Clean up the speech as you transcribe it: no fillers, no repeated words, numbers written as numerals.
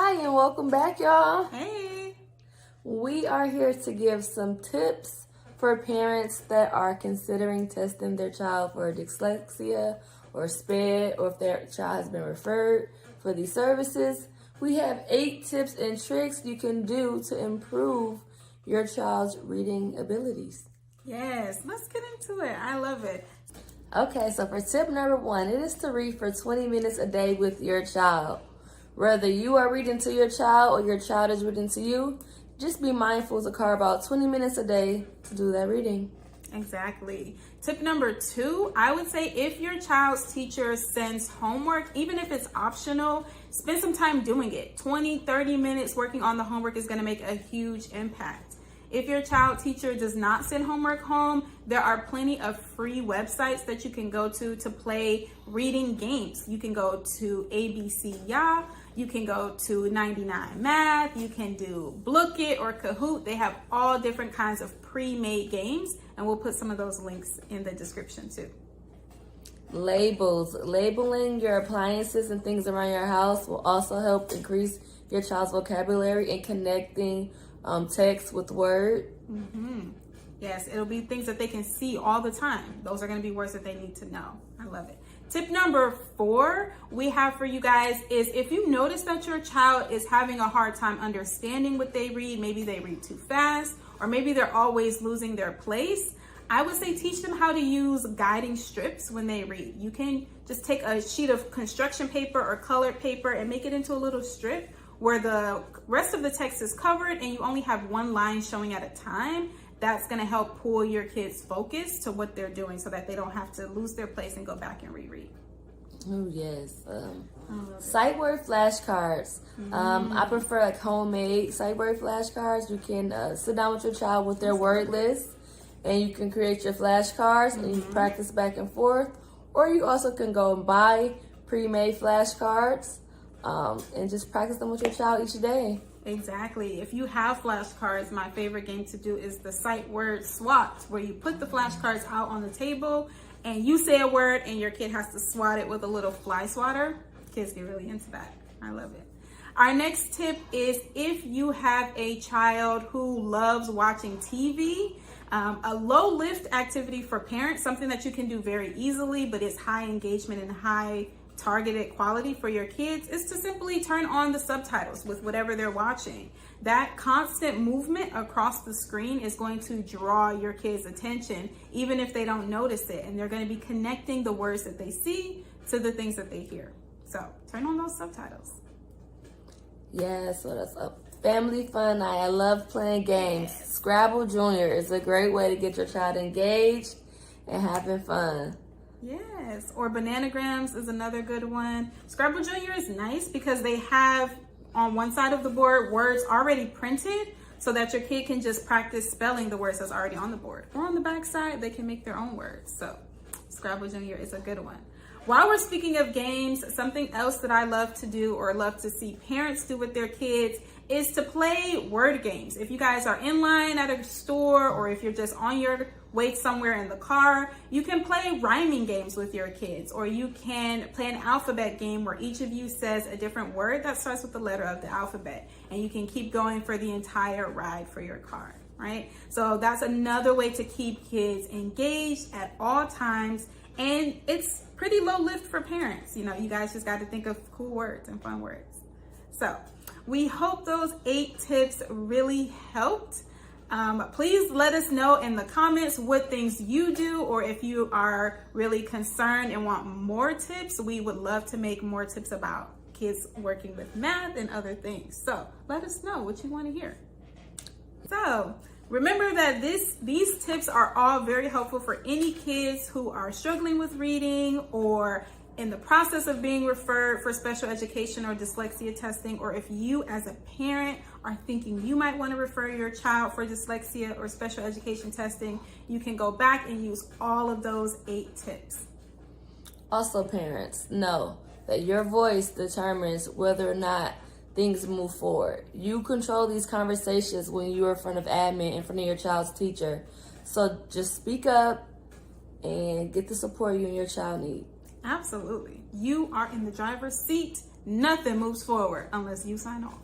Hi, and welcome back, y'all. Hey. We are here to give some tips for parents that are considering testing their child for dyslexia or SPED, or if their child has been referred for these services. We have 8 tips and tricks you can do to improve your child's reading abilities. Yes, let's get into it. I love it. Okay, so for tip number 1, it is to read for 20 minutes a day with your child. Whether you are reading to your child or your child is reading to you, just be mindful to carve out 20 minutes a day to do that reading. Exactly. Tip number 2, I would say if your child's teacher sends homework, even if it's optional, spend some time doing it. 20, 30 minutes working on the homework is going to make a huge impact. If your child teacher does not send homework home, there are plenty of free websites that you can go to play reading games. You can go to ABC Ya, you can go to 99 Math, you can do Blooket or Kahoot. They have all different kinds of pre-made games, and we'll put some of those links in the description too. Labels. Labeling your appliances and things around your house will also help increase your child's vocabulary and connecting text with word. Yes, it'll be things that they can see all the time. Those are going to be words that they need to know. I love it. Tip number 4 we have for you guys is if you notice that your child is having a hard time understanding what they read, maybe they read too fast, or maybe they're always losing their place, I would say teach them how to use guiding strips when they read. You can just take a sheet of construction paper or colored paper and make it into a little strip where the rest of the text is covered and you only have one line showing at a time. That's going to help pull your kids' focus to what they're doing so that they don't have to lose their place and go back and reread. Oh, yes. Sight word flashcards. I prefer like homemade sight word flashcards. You can sit down with your child with their word list and you can create your flashcards and you practice back and forth. Or you also can go and buy pre-made flashcards and just practice them with your child each day. Exactly. If you have flashcards, my favorite game to do is the sight word swat, where you put the flashcards out on the table and you say a word and your kid has to swat it with a little fly swatter. Kids get really into that. I love it. Our next tip is if you have a child who loves watching TV, a low lift activity for parents, something that you can do very easily, but it's high engagement and high targeted quality for your kids, is to simply turn on the subtitles with whatever they're watching. That constant movement across the screen is going to draw your kids' attention, even if they don't notice it, and they're going to be connecting the words that they see to the things that they hear. So turn on those subtitles. Yeah, so that's a family fun night. I love playing games. Scrabble Junior is a great way to get your child engaged and having fun. Yes, or Bananagrams is another good one. Scrabble Junior is nice because they have on one side of the board words already printed so that your kid can just practice spelling the words that's already on the board. Or on the back side, they can make their own words. So Scrabble Junior is a good one. While we're speaking of games, something else that I love to do or love to see parents do with their kids is to play word games. If you guys are in line at a store or if you're just on your way somewhere in the car, you can play rhyming games with your kids, or you can play an alphabet game where each of you says a different word that starts with the letter of the alphabet, and you can keep going for the entire ride for your car, right? So that's another way to keep kids engaged at all times, and it's pretty low lift for parents. You know, you guys just got to think of cool words and fun words. So we hope those 8 tips really helped. Please let us know in the comments what things you do, or if you are really concerned and want more tips. We would love to make more tips about kids working with math and other things. So let us know what you want to hear. So remember that these tips are all very helpful for any kids who are struggling with reading or in the process of being referred for special education or dyslexia testing, or if you as a parent are thinking you might want to refer your child for dyslexia or special education testing, you can go back and use all of those 8 tips. Also, parents, know that your voice determines whether or not things move forward. You control these conversations when you're in front of admin, in front of your child's teacher. So just speak up and get the support you and your child need. Absolutely. You are in the driver's seat. nothing moves forward unless you sign off.